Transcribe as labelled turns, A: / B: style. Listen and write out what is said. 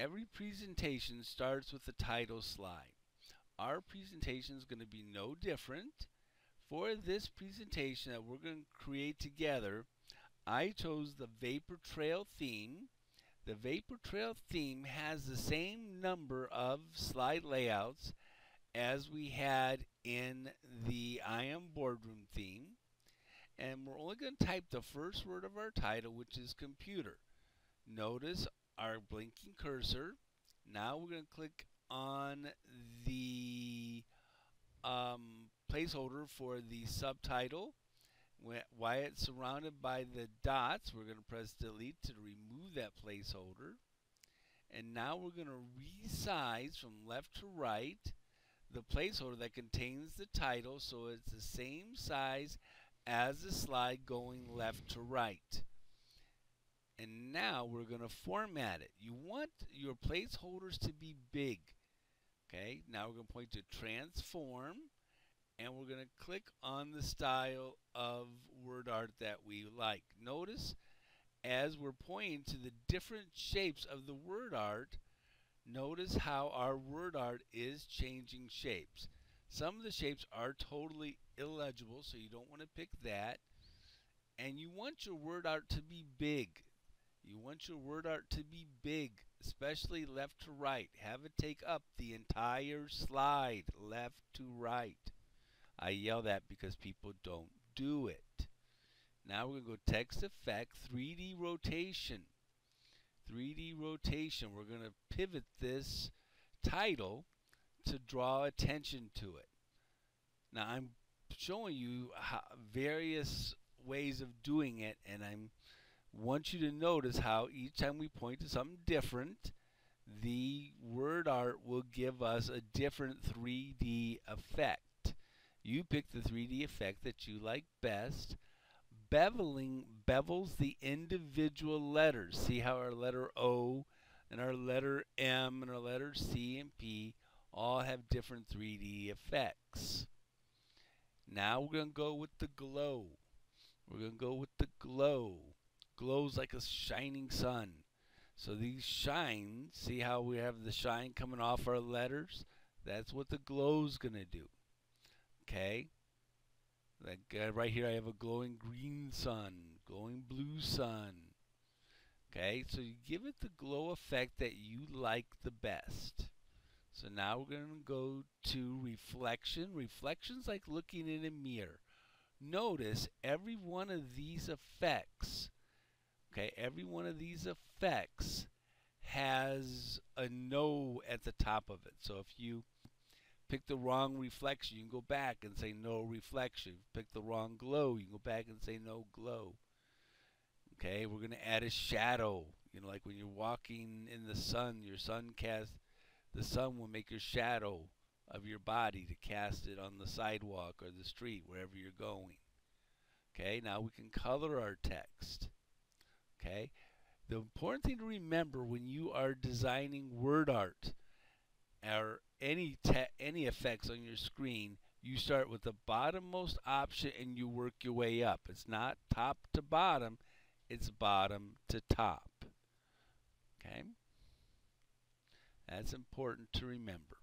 A: Every presentation starts with the title slide. Our presentation is going to be no different. For this presentation that we're going to create together, I chose the Vapor Trail theme. The Vapor Trail theme has the same number of slide layouts as we had in the I Am Boardroom theme. And we're only going to type the first word of our title, which is computer. Notice our blinking cursor. Now we're going to click on the placeholder for the subtitle. While it's surrounded by the dots, we're going to press delete to remove that placeholder. And now we're going to resize from left to right the placeholder that contains the title so it's the same size as the slide going left to right. And now we're going to format it. You want your placeholders to be big. Okay, now we're going to point to transform, and we're going to click on the style of word art that we like. Notice as we're pointing to the different shapes of the word art, notice how our word art is changing shapes. Some of the shapes are totally illegible, so you don't want to pick that. And you want your word art to be big. You want your word art to be big, especially left to right. Have it take up the entire slide, left to right. I yell that because people don't do it. Now we're going to go text effect, 3D rotation. 3D rotation. We're going to pivot this title to draw attention to it. Now I'm showing you various ways of doing it, and I want you to notice how each time we point to something different, the word art will give us a different 3D effect. You pick the 3D effect that you like best. Beveling bevels the individual letters. See how our letter O and our letter M and our letter C and P all have different 3D effects. Now we're going to go with the glow. We're going to go with the glow. Glows like a shining sun. So these shine, see how we have the shine coming off our letters? That's what the glow's going to do. Okay? Like right here I have a glowing green sun, glowing blue sun. Okay, so you give it the glow effect that you like the best. So now we're going to go to reflection. Reflection's like looking in a mirror. Notice every one of these effects, okay, every one of these effects has a no at the top of it. So if you pick the wrong reflection, you can go back and say no reflection. Pick the wrong glow, you can go back and say no glow. Okay, we're going to add a shadow. You know, like when you're walking in the sun, the sun will make your shadow of your body to cast it on the sidewalk or the street, wherever you're going. Okay, now we can color our text. Okay, the important thing to remember when you are designing word art or any effects on your screen, you start with the bottommost option and you work your way up. It's not top to bottom, it's bottom to top. Okay? That's important to remember.